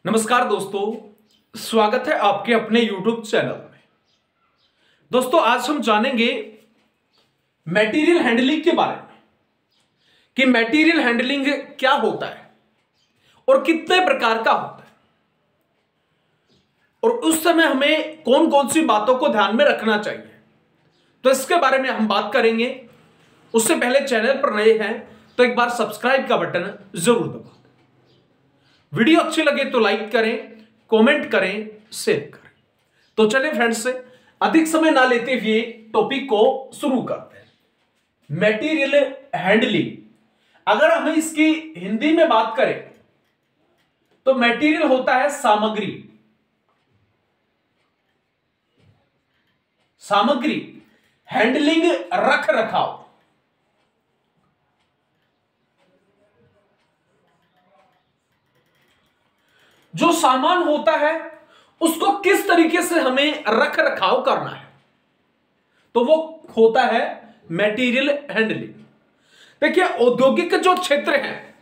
नमस्कार दोस्तों, स्वागत है आपके अपने YouTube चैनल में। दोस्तों, आज हम जानेंगे मटेरियल हैंडलिंग के बारे में कि मटेरियल हैंडलिंग क्या होता है और कितने प्रकार का होता है और उस समय हमें कौन कौन सी बातों को ध्यान में रखना चाहिए। तो इसके बारे में हम बात करेंगे। उससे पहले चैनल पर नए हैं तो एक बार सब्सक्राइब का बटन जरूर दबाएं। वीडियो अच्छी लगे तो लाइक करें, कमेंट करें, शेयर करें। तो चलिए फ्रेंड्स, अधिक समय ना लेते हुए टॉपिक को शुरू करते हैं। मटेरियल हैंडलिंग, अगर हम इसकी हिंदी में बात करें तो मटेरियल होता है सामग्री। सामग्री, हैंडलिंग रख रखाव। जो सामान होता है उसको किस तरीके से हमें रख रखाव करना है, तो वो होता है मटेरियल हैंडलिंग। देखिए, औद्योगिक जो क्षेत्र हैं,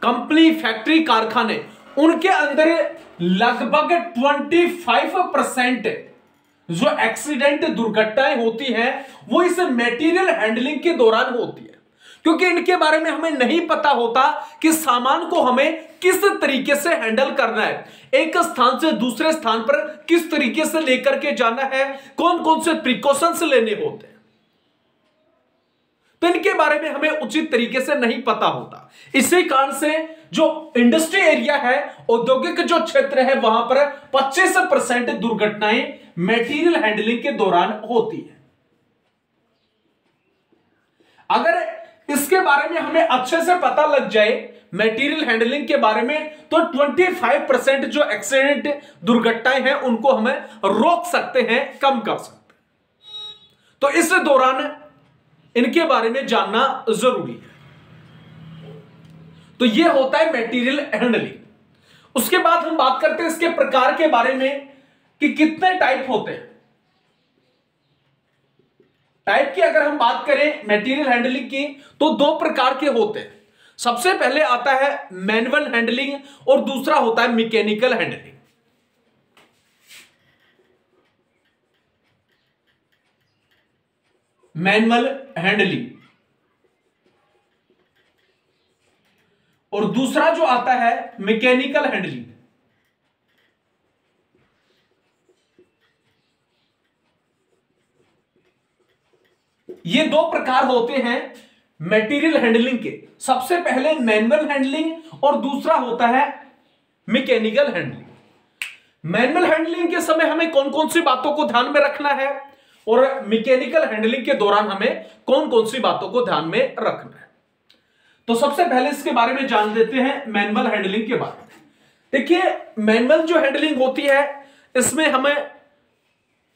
कंपनी, फैक्ट्री, कारखाने, उनके अंदर लगभग 25% जो एक्सीडेंट, दुर्घटनाएं होती हैं वो इस मटेरियल हैंडलिंग के दौरान होती है, क्योंकि इनके बारे में हमें नहीं पता होता कि सामान को हमें किस तरीके से हैंडल करना है, एक स्थान से दूसरे स्थान पर किस तरीके से लेकर के जाना है, कौन कौन से प्रिकॉशंस लेने होते हैं। तो इनके बारे में हमें उचित तरीके से नहीं पता होता। इसी कारण से जो इंडस्ट्री एरिया है, औद्योगिक जो क्षेत्र है, वहां पर 25% दुर्घटनाएं मटेरियल हैंडलिंग के दौरान होती है। अगर इसके बारे में हमें अच्छे से पता लग जाए मटेरियल हैंडलिंग के बारे में, तो 25% जो एक्सीडेंट, दुर्घटनाएं हैं उनको हमें रोक सकते हैं, कम कर सकते हैं। तो इस दौरान इनके बारे में जानना जरूरी है। तो यह होता है मटेरियल हैंडलिंग। उसके बाद हम बात करते हैं इसके प्रकार के बारे में कि कितने टाइप होते हैं। टाइप की अगर हम बात करें मटेरियल हैंडलिंग की, तो दो प्रकार के होते हैं। सबसे पहले आता है मैनुअल हैंडलिंग और दूसरा होता है मैकेनिकल हैंडलिंग। मैनुअल हैंडलिंग और दूसरा जो आता है मैकेनिकल हैंडलिंग। ये दो प्रकार होते हैं मटेरियल हैंडलिंग के। सबसे पहले मैनुअल हैंडलिंग और दूसरा होता है मैकेनिकल हैंडलिंग। मैनुअल हैंडलिंग के समय हमें कौन कौन सी बातों को ध्यान में रखना है और मैकेनिकल हैंडलिंग के दौरान हमें कौन कौन सी बातों को ध्यान में रखना है। तो सबसे पहले इसके बारे में जान लेते हैं मैनुअल हैंडलिंग के बारे में। देखिए, मैनुअल जो हैंडलिंग होती है, इसमें हमें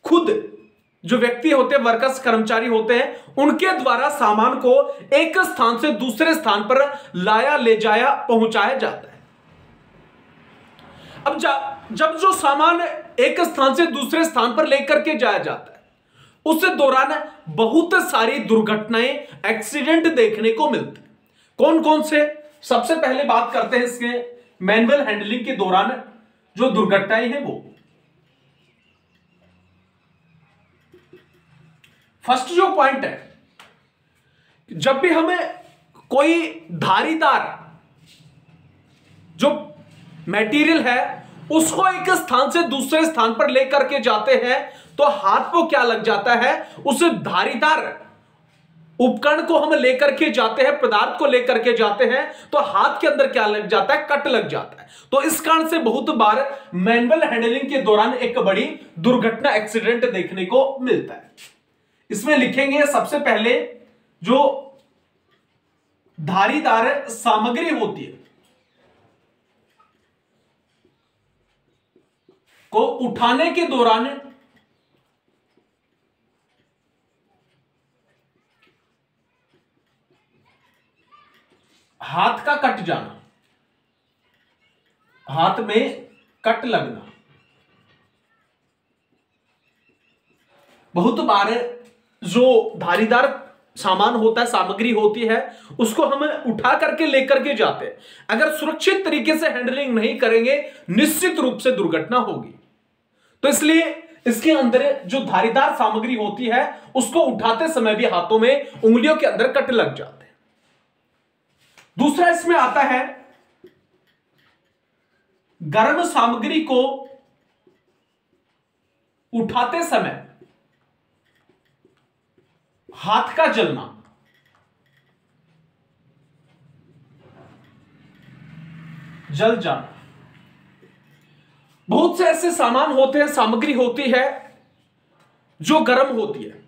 खुद जो व्यक्ति होते हैं, वर्कर्स, कर्मचारी होते हैं, उनके द्वारा सामान को एक स्थान से दूसरे स्थान पर लाया, ले जाया, पहुंचाया जाता है। अब जब जो सामान एक स्थान से दूसरे स्थान पर लेकर के जाया जाता है, उस दौरान बहुत सारी दुर्घटनाएं, एक्सीडेंट देखने को मिलते हैं। कौन कौन से? सबसे पहले बात करते हैं इसके मैनुअल हैंडलिंग के दौरान जो दुर्घटनाएं हैं वो। फर्स्ट जो पॉइंट है, जब भी हमें कोई धारीदार जो मटेरियल है उसको एक स्थान से दूसरे स्थान पर लेकर के जाते हैं, तो हाथ को क्या लग जाता है, उस धारीदार उपकरण को हम लेकर के जाते हैं, पदार्थ को लेकर के जाते हैं, तो हाथ के अंदर क्या लग जाता है, कट लग जाता है। तो इस कारण से बहुत बार मैनुअल हैंडलिंग के दौरान एक बड़ी दुर्घटना, एक्सीडेंट देखने को मिलता है। इसमें लिखेंगे सबसे पहले जो धारीदार सामग्री होती है को उठाने के दौरान हाथ का कट जाना, हाथ में कट लगना। बहुत बार जो धारीदार सामान होता है, सामग्री होती है, उसको हम उठा करके लेकर के जाते हैं। अगर सुरक्षित तरीके से हैंडलिंग नहीं करेंगे, निश्चित रूप से दुर्घटना होगी। तो इसलिए इसके अंदर जो धारीदार सामग्री होती है उसको उठाते समय भी हाथों में, उंगलियों के अंदर कट लग जाते हैं। दूसरा इसमें आता है गर्म सामग्री को उठाते समय हाथ का जलना। जल जाना। बहुत से ऐसे सामान होते हैं, सामग्री होती है जो गर्म होती है,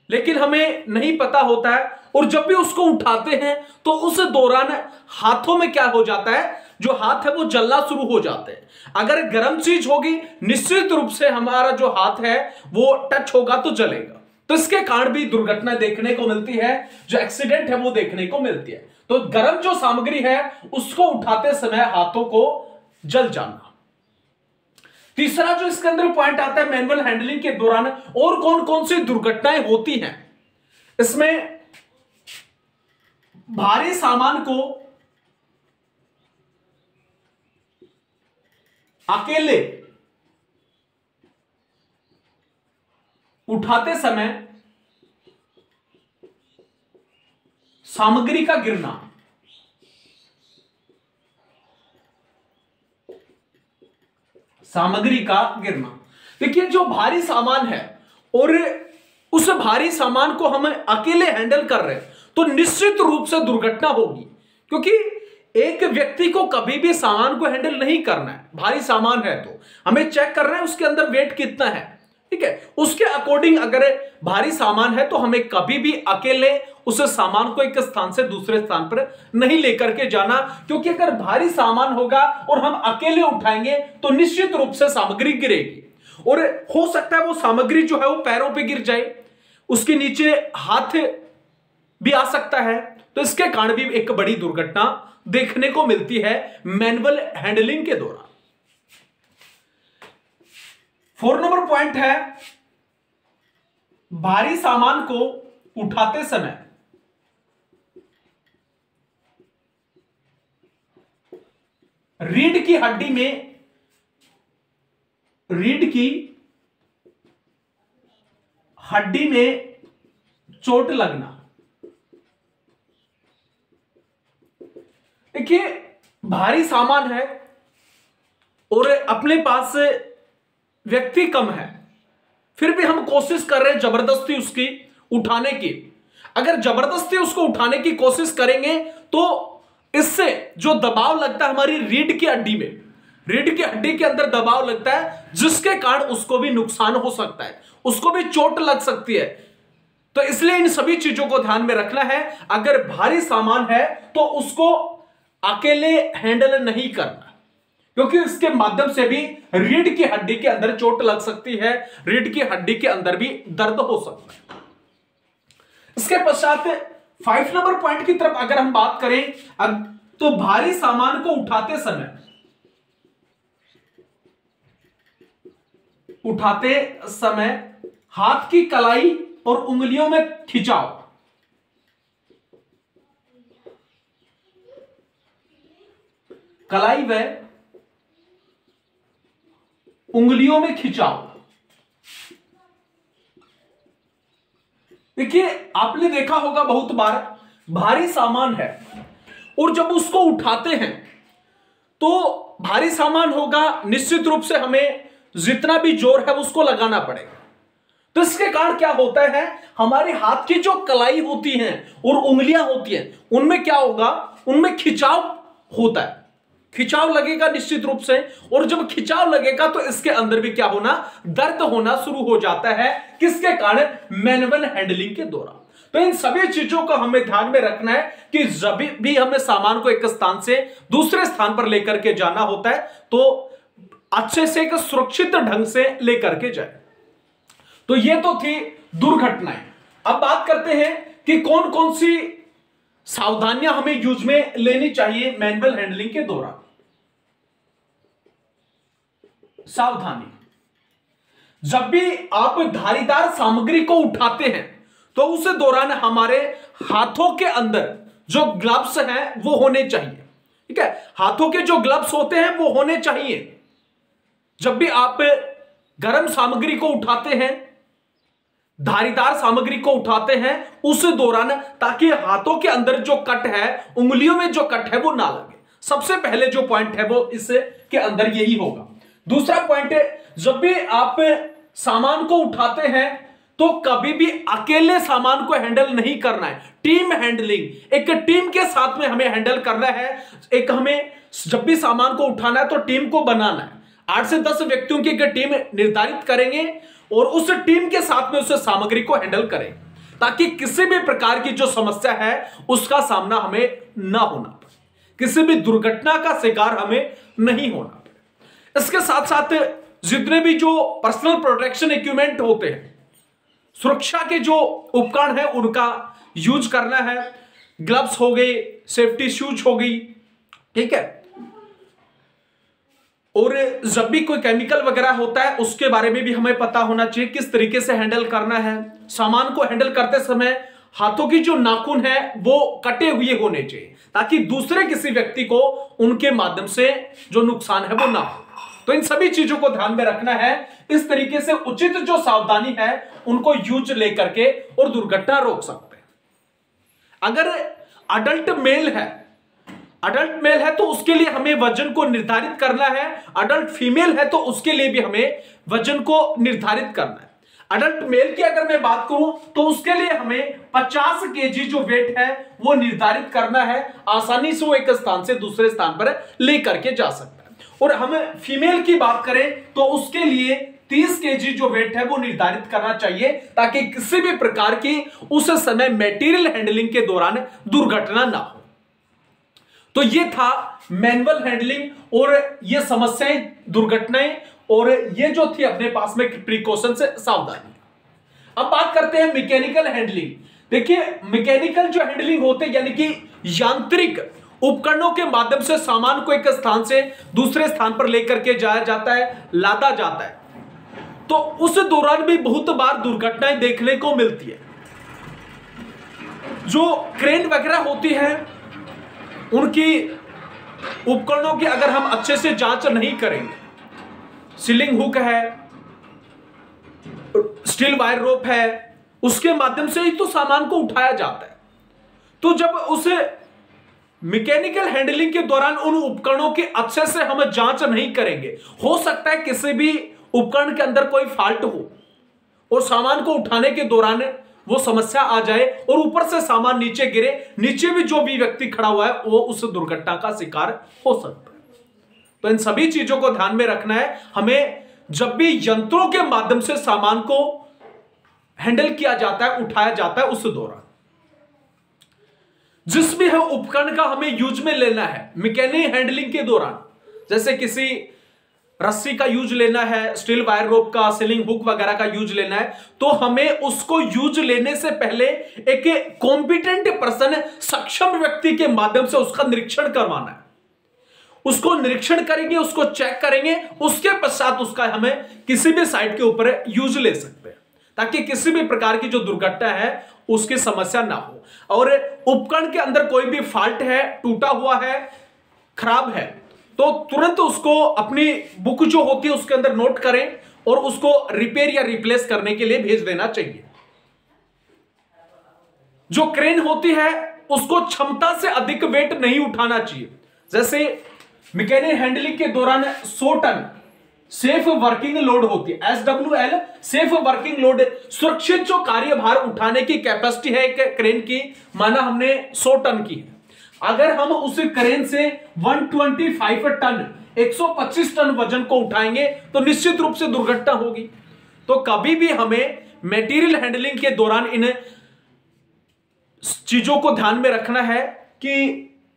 लेकिन हमें नहीं पता होता है, और जब भी उसको उठाते हैं तो उस दौरान हाथों में क्या हो जाता है, जो हाथ है वो जलना शुरू हो जाते हैं। अगर गर्म चीज होगी, निश्चित रूप से हमारा जो हाथ है वो टच होगा तो जलेगा। तो इसके कारण भी दुर्घटना देखने को मिलती है, जो एक्सीडेंट है वो देखने को मिलती है। तो गर्म जो सामग्री है उसको उठाते समय हाथों को जल जाना। तीसरा जो इसके अंदर पॉइंट आता है, मैनुअल हैंडलिंग के दौरान और कौन कौन सी दुर्घटनाएं होती हैं। इसमें भारी सामान को अकेले उठाते समय सामग्री का गिरना। सामग्री का गिरना। देखिए, जो भारी सामान है और उस भारी सामान को हम अकेले हैंडल कर रहे हैं तो निश्चित रूप से दुर्घटना होगी, क्योंकि एक व्यक्ति को कभी भी सामान को हैंडल नहीं करना है। भारी सामान है तो हमें चेक करना है उसके अंदर वेट कितना है, ठीक है, उसके अकॉर्डिंग अगर भारी सामान है तो हमें कभी भी अकेले उस सामान को एक स्थान से दूसरे स्थान पर नहीं लेकर के जाना, क्योंकि अगर भारी सामान होगा और हम अकेले उठाएंगे तो निश्चित रूप से सामग्री गिरेगी, और हो सकता है वो सामग्री जो है वो पैरों पे गिर जाए, उसके नीचे हाथ भी आ सकता है। तो इसके कारण भी एक बड़ी दुर्घटना देखने को मिलती है मैनुअल हैंडलिंग के दौरान। 4 नंबर पॉइंट है, भारी सामान को उठाते समय रीढ़ की हड्डी में, रीढ़ की हड्डी में चोट लगना। देखिए, भारी सामान है और अपने पास व्यक्ति कम है, फिर भी हम कोशिश कर रहे हैं जबरदस्ती उसकी उठाने की। अगर जबरदस्ती उसको उठाने की कोशिश करेंगे तो इससे जो दबाव लगता है हमारी रीढ़ की हड्डी में, रीढ़ की हड्डी के अंदर दबाव लगता है, जिसके कारण उसको भी नुकसान हो सकता है, उसको भी चोट लग सकती है। तो इसलिए इन सभी चीजों को ध्यान में रखना है। अगर भारी सामान है तो उसको अकेले हैंडल नहीं करना, क्योंकि इसके माध्यम से भी रीढ़ की हड्डी के अंदर चोट लग सकती है, रीढ़ की हड्डी के अंदर भी दर्द हो सकता है। इसके पश्चात 5 नंबर पॉइंट की तरफ अगर हम बात करें तो भारी सामान को उठाते समय हाथ की कलाई और उंगलियों में खिंचाव। कलाई व उंगलियों में खिंचाव। देखिए, आपने देखा होगा बहुत बार भारी सामान है और जब उसको उठाते हैं तो भारी सामान होगा, निश्चित रूप से हमें जितना भी जोर है उसको लगाना पड़ेगा। तो इसके कारण क्या होता है, हमारे हाथ की जो कलाई होती है और उंगलियां होती हैं उनमें क्या होगा, उनमें खिंचाव होता है, खिंचाव लगेगा निश्चित रूप से। और जब खिंचाव लगेगा तो इसके अंदर भी क्या होना, दर्द होना शुरू हो जाता है। किसके कारण, मैनुअल हैंडलिंग के दौरान। तो इन सभी चीजों को हमें ध्यान में रखना है कि जब भी हमें सामान को एक स्थान से दूसरे स्थान पर लेकर के जाना होता है तो अच्छे से, एक सुरक्षित ढंग से लेकर के जाए। तो ये तो थी दुर्घटनाएं। अब बात करते हैं कि कौन कौन सी सावधानियां हमें यूज में लेनी चाहिए मैनुअल हैंडलिंग के दौरान। सावधानी, जब भी आप धारीदार सामग्री को उठाते हैं तो उस दौरान हमारे हाथों के अंदर जो ग्लव्स हैं वो होने चाहिए। ठीक है, हाथों के जो ग्लव्स होते हैं वो होने चाहिए। जब भी आप गर्म सामग्री को उठाते हैं, धारीदार सामग्री को उठाते हैं, उस दौरान ताकि हाथों के अंदर जो कट है, उंगलियों में जो कट है वो ना लगे। सबसे पहले जो पॉइंट है वो इसके अंदर यही होगा। दूसरा पॉइंट है, जब भी आप सामान को उठाते हैं तो कभी भी अकेले सामान को हैंडल नहीं करना है। टीम हैंडलिंग, एक टीम के साथ में हमें हैंडल करना है। एक हमें जब भी सामान को उठाना है तो टीम को बनाना है। 8 से 10 व्यक्तियों की एक टीम निर्धारित करेंगे और उस टीम के साथ में उस सामग्री को हैंडल करें, ताकि किसी भी प्रकार की जो समस्या है उसका सामना हमें ना होना पड़े, किसी भी दुर्घटना का शिकार हमें नहीं होना पड़े। इसके साथ साथ जितने भी जो पर्सनल प्रोटेक्शन इक्विपमेंट होते हैं, सुरक्षा के जो उपकरण है उनका यूज करना है। ग्लव्स हो गए, सेफ्टी शूज हो गई, ठीक है। और जब भी कोई केमिकल वगैरह होता है उसके बारे में भी हमें पता होना चाहिए, किस तरीके से हैंडल करना है। सामान को हैंडल करते समय हाथों की जो नाखून है वो कटे हुए होने चाहिए, ताकि दूसरे किसी व्यक्ति को उनके माध्यम से जो नुकसान है वो ना हो। तो इन सभी चीजों को ध्यान में रखना है। इस तरीके से उचित जो सावधानी है उनको यूज लेकर के और दुर्घटना रोक सकते हैं। अगर अडल्ट मेल है तो उसके लिए हमें वजन को निर्धारित करना है। अडल्ट फीमेल है तो उसके लिए भी हमें वजन को निर्धारित करना है। अडल्ट मेल की अगर मैं बात करूं तो उसके लिए हमें 50 केजी जो वेट है वो निर्धारित करना है। आसानी से वो एक स्थान से दूसरे स्थान पर लेकर के जा सकता है। और हम फीमेल की बात करें तो उसके लिए 30 केजी जो वेट है वो निर्धारित करना चाहिए, ताकि किसी भी प्रकार की उस समय मटेरियल हैंडलिंग के दौरान दुर्घटना ना हो। तो ये था मैनुअल हैंडलिंग और ये समस्याएं, दुर्घटनाएं, और ये जो थी अपने पास में प्रिकॉशन से सावधानी। अब बात करते हैं मैकेनिकल हैंडलिंग। देखिए, मैकेनिकल जो हैंडलिंग होते हैं यानी कि यांत्रिक उपकरणों के माध्यम से सामान को एक स्थान से दूसरे स्थान पर लेकर के जाया जाता है, लादा जाता है। तो उस दौरान भी बहुत बार दुर्घटनाएं देखने को मिलती है। जो क्रेन वगैरह होती है उनकी उपकरणों की अगर हम अच्छे से जांच नहीं करेंगे, सीलिंग हुक है, स्टील वायर रोप है, उसके माध्यम से ही तो सामान को उठाया जाता है। तो जब उसे मैकेनिकल हैंडलिंग के दौरान उन उपकरणों की अच्छे से हम जांच नहीं करेंगे, हो सकता है किसी भी उपकरण के अंदर कोई फॉल्ट हो और सामान को उठाने के दौरान वो समस्या आ जाए और ऊपर से सामान नीचे गिरे, नीचे भी जो भी व्यक्ति खड़ा हुआ है वो उस दुर्घटना का शिकार हो सकता है। तो इन सभी चीजों को ध्यान में रखना है हमें। जब भी यंत्रों के माध्यम से सामान को हैंडल किया जाता है, उठाया जाता है, उस दौरान जिस भी है उपकरण का हमें यूज में लेना है मैकेनिकल हैंडलिंग के दौरान, जैसे किसी रस्सी का यूज लेना है, स्टील वायर रोप का, सीलिंग हुक वगैरह का यूज लेना है, तो हमें उसको यूज लेने से पहले एक कॉम्पिटेंट पर्सन, सक्षम व्यक्ति के माध्यम से उसका निरीक्षण करवाना है। उसको निरीक्षण करेंगे, उसको चेक करेंगे, उसके पश्चात उसका हमें किसी भी साइट के ऊपर यूज ले सकते हैं, ताकि किसी भी प्रकार की जो दुर्घटना है उसकी समस्या ना हो। और उपकरण के अंदर कोई भी फॉल्ट है, टूटा हुआ है, खराब है, तो तुरंत उसको अपनी बुक जो होती है उसके अंदर नोट करें और उसको रिपेयर या रिप्लेस करने के लिए भेज देना चाहिए। जो क्रेन होती है उसको क्षमता से अधिक वेट नहीं उठाना चाहिए। जैसे मैकेनिकल हैंडलिंग के दौरान 100 टन सेफ वर्किंग लोड होती है, SWL सेफ वर्किंग लोड, सुरक्षित जो कार्यभार उठाने की कैपेसिटी है एक क्रेन की, माना हमने 100 टन की है। अगर हम उस क्रेन से 125 टन 125 टन वजन को उठाएंगे तो निश्चित रूप से दुर्घटना होगी। तो कभी भी हमें मटेरियल हैंडलिंग के दौरान इन चीजों को ध्यान में रखना है कि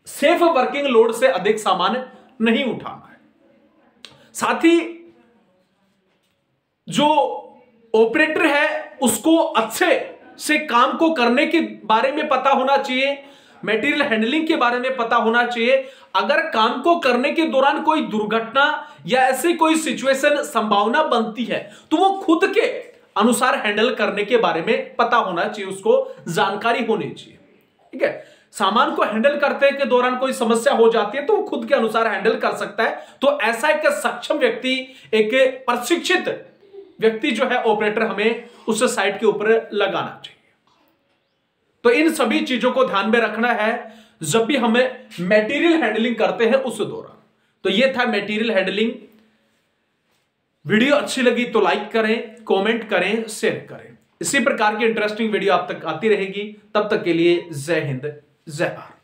सेफ वर्किंग लोड से अधिक सामान नहीं उठाना है। साथ ही जो ऑपरेटर है उसको अच्छे से काम को करने के बारे में पता होना चाहिए, मटेरियल हैंडलिंग के बारे में पता होना चाहिए। अगर काम को करने के दौरान कोई दुर्घटना या ऐसी कोई सिचुएशन संभावना बनती है तो वो खुद के अनुसार हैंडल करने के बारे में पता होना चाहिए, उसको जानकारी होनी चाहिए। ठीक है, सामान को हैंडल करते के दौरान कोई समस्या हो जाती है तो वो खुद के अनुसार हैंडल कर सकता है। तो ऐसा एक सक्षम व्यक्ति, एक प्रशिक्षित व्यक्ति जो है ऑपरेटर, हमें उस साइट के ऊपर लगाना चाहिए। तो इन सभी चीजों को ध्यान में रखना है जब भी हमें मटेरियल हैंडलिंग करते हैं उस दौरान। तो ये था मटेरियल हैंडलिंग। वीडियो अच्छी लगी तो लाइक करें, कमेंट करें, शेयर करें। इसी प्रकार की इंटरेस्टिंग वीडियो आप तक आती रहेगी। तब तक के लिए जय हिंद, जय भारत।